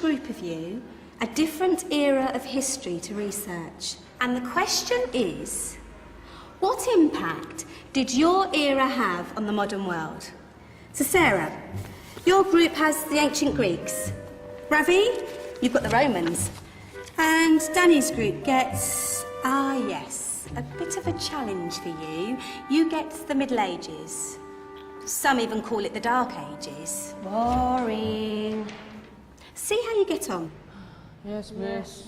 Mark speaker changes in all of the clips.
Speaker 1: group of you a different era of history to research. And the question is, what impact did your era have on the modern world? So Sarah, your group has the ancient Greeks. Ravi, you've got the Romans. And Danny's group gets, yes, a bit of a challenge for you. You get the Middle Ages. Some even call it the Dark Ages.
Speaker 2: Boring.
Speaker 1: See how you get on.
Speaker 3: Yes, miss.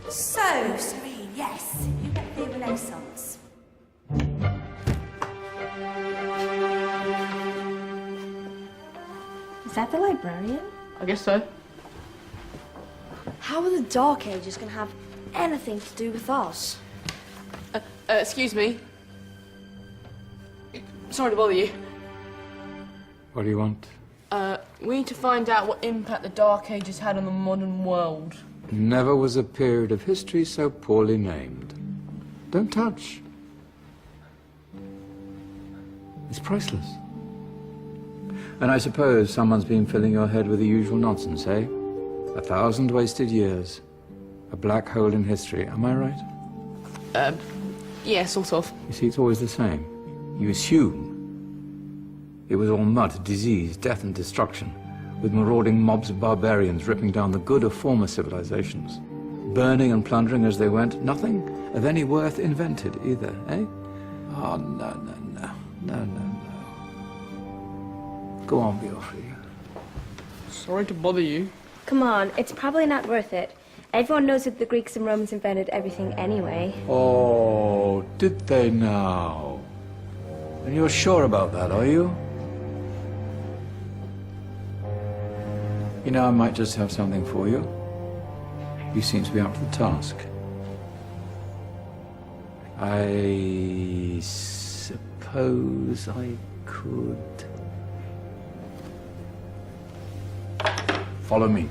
Speaker 1: So, Serene, yes, you get the Renaissance.
Speaker 2: Is that the librarian?
Speaker 3: I guess so.
Speaker 2: How are the Dark Ages going to have anything to do with us?
Speaker 3: Excuse me. Sorry to bother you.
Speaker 4: What do you want?
Speaker 3: We need to find out what impact the Dark Ages had on the modern world.
Speaker 4: Never was a period of history so poorly named. Don't touch. It's priceless. And I suppose someone's been filling your head with the usual nonsense, eh? 1,000 wasted years. A black hole in history, am I right?
Speaker 3: Yeah, sort of.
Speaker 4: You see, it's always the same. You assume it was all mud, disease, death and destruction, with marauding mobs of barbarians ripping down the good of former civilizations, burning and plundering as they went, nothing of any worth invented either, eh? Oh, no. Go on, Beofrey.
Speaker 3: Sorry to bother you.
Speaker 2: Come on, it's probably not worth it. Everyone knows that the Greeks and Romans invented everything anyway.
Speaker 4: Oh, did they now? And you're sure about that, are you? You know, I might just have something for you. You seem to be up to the task. I suppose I could... Follow me.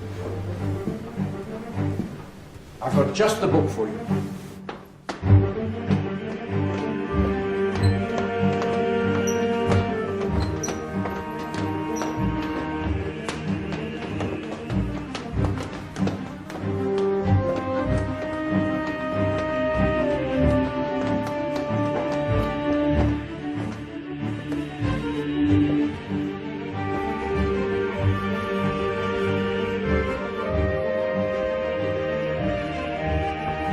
Speaker 4: I've got just the book for you.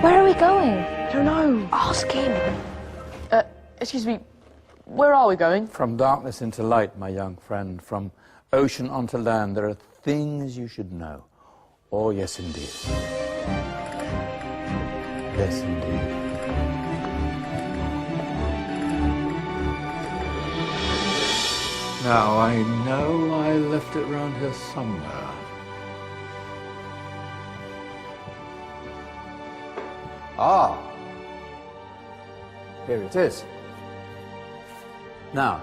Speaker 2: Where are we going?
Speaker 3: I don't know.
Speaker 2: Ask him.
Speaker 3: Excuse me. Where are we going?
Speaker 4: From darkness into light, my young friend. From ocean onto land, there are things you should know. Oh, yes, indeed. Yes, indeed. Now, I know I left it round here somewhere. Ah, here it is. Now,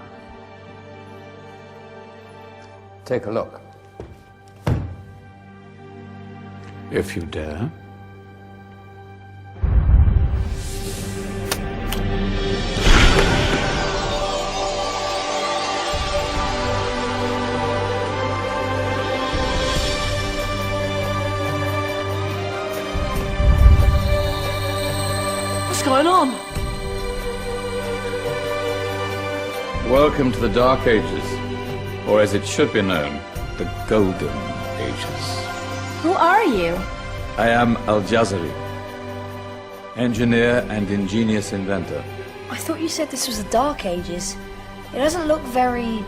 Speaker 4: take a look. If you dare.
Speaker 3: What's going on?
Speaker 4: Welcome to the Dark Ages, or as it should be known, the Golden Ages.
Speaker 2: Who are you?
Speaker 4: I am Al-Jazari, engineer and ingenious inventor.
Speaker 2: I thought you said this was the Dark Ages. It doesn't look very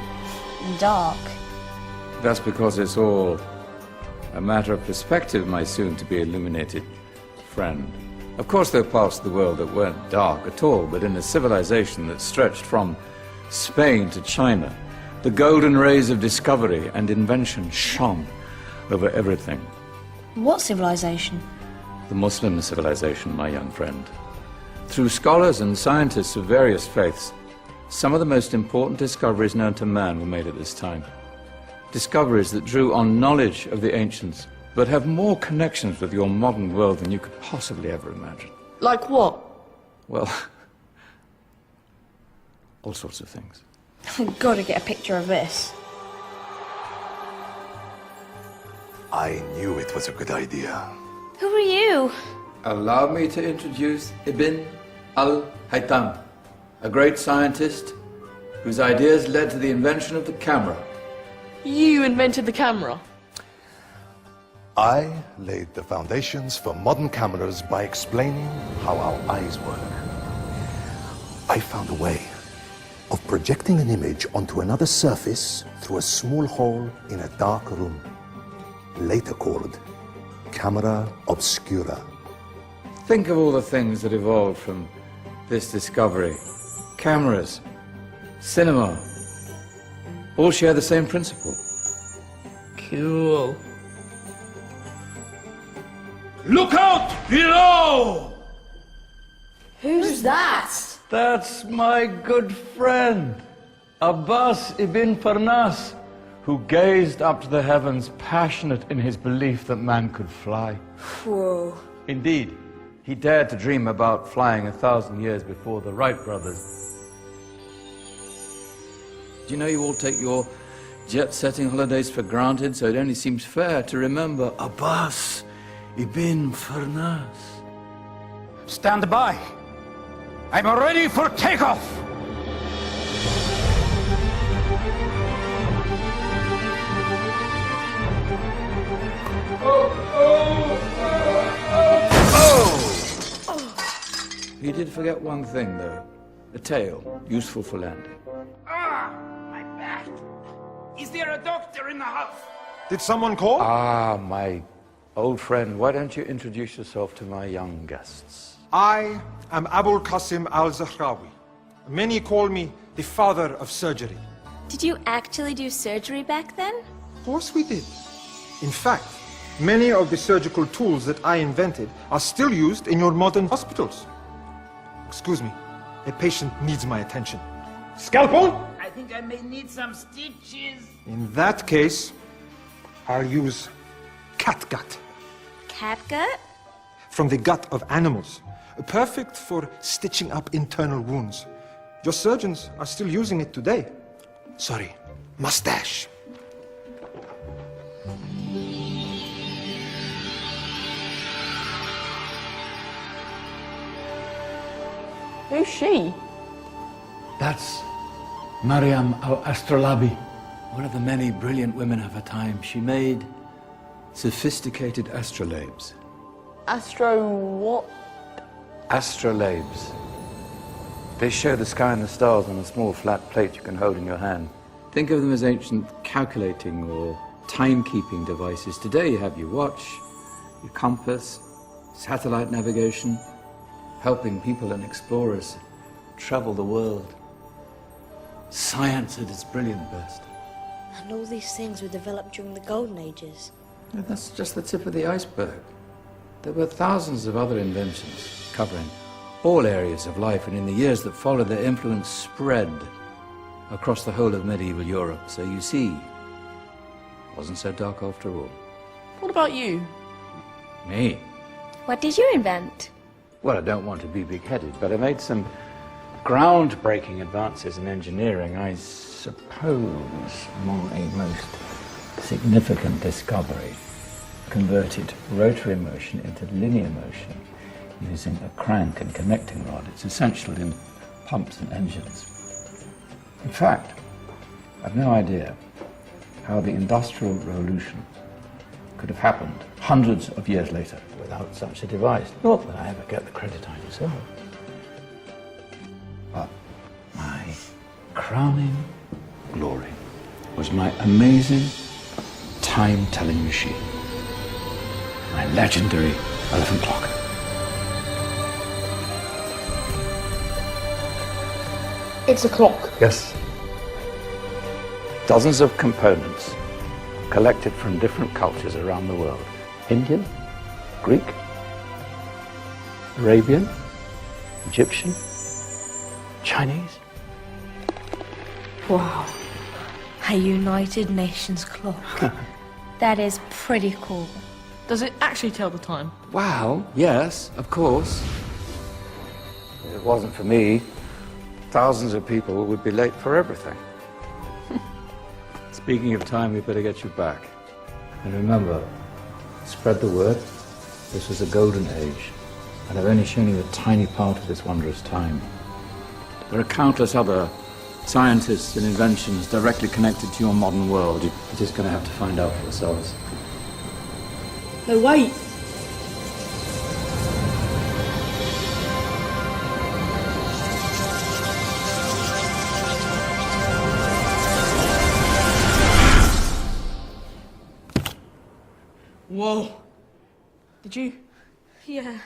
Speaker 2: dark.
Speaker 4: That's because it's all a matter of perspective, my soon-to-be illuminated friend. Of course, there are parts of the world that weren't dark at all, but in a civilization that stretched from Spain to China, the golden rays of discovery and invention shone over everything.
Speaker 2: What civilization?
Speaker 4: The Muslim civilization, my young friend. Through scholars and scientists of various faiths, some of the most important discoveries known to man were made at this time. Discoveries that drew on knowledge of the ancients, but have more connections with your modern world than you could possibly ever imagine.
Speaker 3: Like what?
Speaker 4: Well, all sorts of things.
Speaker 2: I've got to get a picture of this.
Speaker 5: I knew it was a good idea.
Speaker 2: Who are you?
Speaker 4: Allow me to introduce Ibn al-Haytham, a great scientist whose ideas led to the invention of the camera.
Speaker 3: You invented the camera.
Speaker 5: I laid the foundations for modern cameras by explaining how our eyes work. I found a way of projecting an image onto another surface through a small hole in a dark room, later called camera obscura.
Speaker 4: Think of all the things that evolved from this discovery. Cameras, cinema, all share the same principle.
Speaker 3: Cool.
Speaker 6: Look out below!
Speaker 3: Who's that?
Speaker 4: That's my good friend, Abbas ibn Farnas, who gazed up to the heavens, passionate in his belief that man could fly.
Speaker 3: Whoa.
Speaker 4: Indeed, he dared to dream about flying 1,000 years before the Wright brothers. Do you know you all take your jet-setting holidays for granted, so it only seems fair to remember Abbas ibn Farnas?
Speaker 6: Stand by. I'm ready for takeoff.
Speaker 4: You did forget one thing, though. A tail, useful for landing.
Speaker 6: Ah, my back. Is there a doctor in the house?
Speaker 5: Did someone call?
Speaker 4: Ah, my old friend, why don't you introduce yourself to my young guests?
Speaker 7: I am Abul Qasim al-Zahrawi. Many call me the father of surgery.
Speaker 2: Did you actually do surgery back then?
Speaker 7: Of course we did. In fact, many of the surgical tools that I invented are still used in your modern hospitals. Excuse me, a patient needs my attention. Scalpel?
Speaker 6: I think I may need some stitches.
Speaker 7: In that case, I'll use catgut.
Speaker 2: Catgut?
Speaker 7: From the gut of animals. Perfect for stitching up internal wounds. Your surgeons are still using it today. Sorry, mustache.
Speaker 3: Who's she?
Speaker 4: That's Maryam al-Astrolabi, one of the many brilliant women of her time. She made sophisticated astrolabes.
Speaker 3: Astro what?
Speaker 4: Astrolabes. They show the sky and the stars on a small flat plate you can hold in your hand. Think of them as ancient calculating or timekeeping devices. Today you have your watch, your compass, satellite navigation, helping people and explorers travel the world. Science at its brilliant best.
Speaker 8: And all these things were developed during the Golden Ages.
Speaker 4: No, that's just the tip of the iceberg. There were thousands of other inventions covering all areas of life, and in the years that followed, their influence spread across the whole of medieval Europe. So you see, it wasn't so dark after all.
Speaker 3: What about you?
Speaker 4: Me?
Speaker 2: What did you invent?
Speaker 4: Well, I don't want to be big-headed, but I made some groundbreaking advances in engineering. I suppose my most significant discovery converted rotary motion into linear motion using a crank and connecting rod. It's essential in pumps and engines. In fact, I've no idea how the Industrial Revolution could have happened hundreds of years later without such a device. Not that I ever get the credit I deserve. But my crowning glory was my amazing time-telling machine. My legendary elephant clock.
Speaker 3: It's a clock.
Speaker 4: Yes. Dozens of components collected from different cultures around the world. Indian, Greek, Arabian, Egyptian, Chinese.
Speaker 8: Wow. A United Nations clock.
Speaker 2: That is pretty cool.
Speaker 3: Does it actually tell the time?
Speaker 4: Wow, yes, of course. If it wasn't for me, thousands of people would be late for everything. Speaking of time, we better get you back. And remember, spread the word. This was a golden age, and I've only shown you a tiny part of this wondrous time. There are countless other scientists and inventions directly connected to your modern world. You're just going to have to find out for yourselves.
Speaker 3: No, wait! Whoa. Did you?
Speaker 2: Yeah.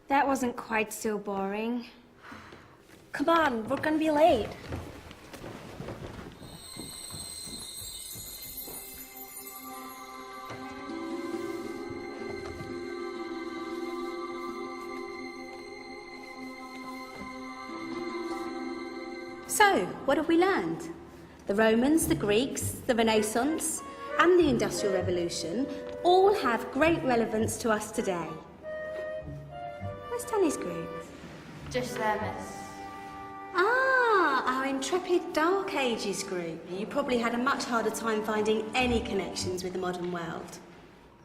Speaker 2: That wasn't quite so boring.
Speaker 8: Come on, we're gonna be late.
Speaker 1: So, what have we learned? The Romans, the Greeks, the Renaissance, and the Industrial Revolution all have great relevance to us today. Where's Danny's group?
Speaker 2: Just there, miss.
Speaker 1: Ah, our intrepid Dark Ages group. You probably had a much harder time finding any connections with the modern world.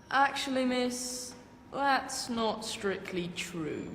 Speaker 3: Actually, miss, that's not strictly true.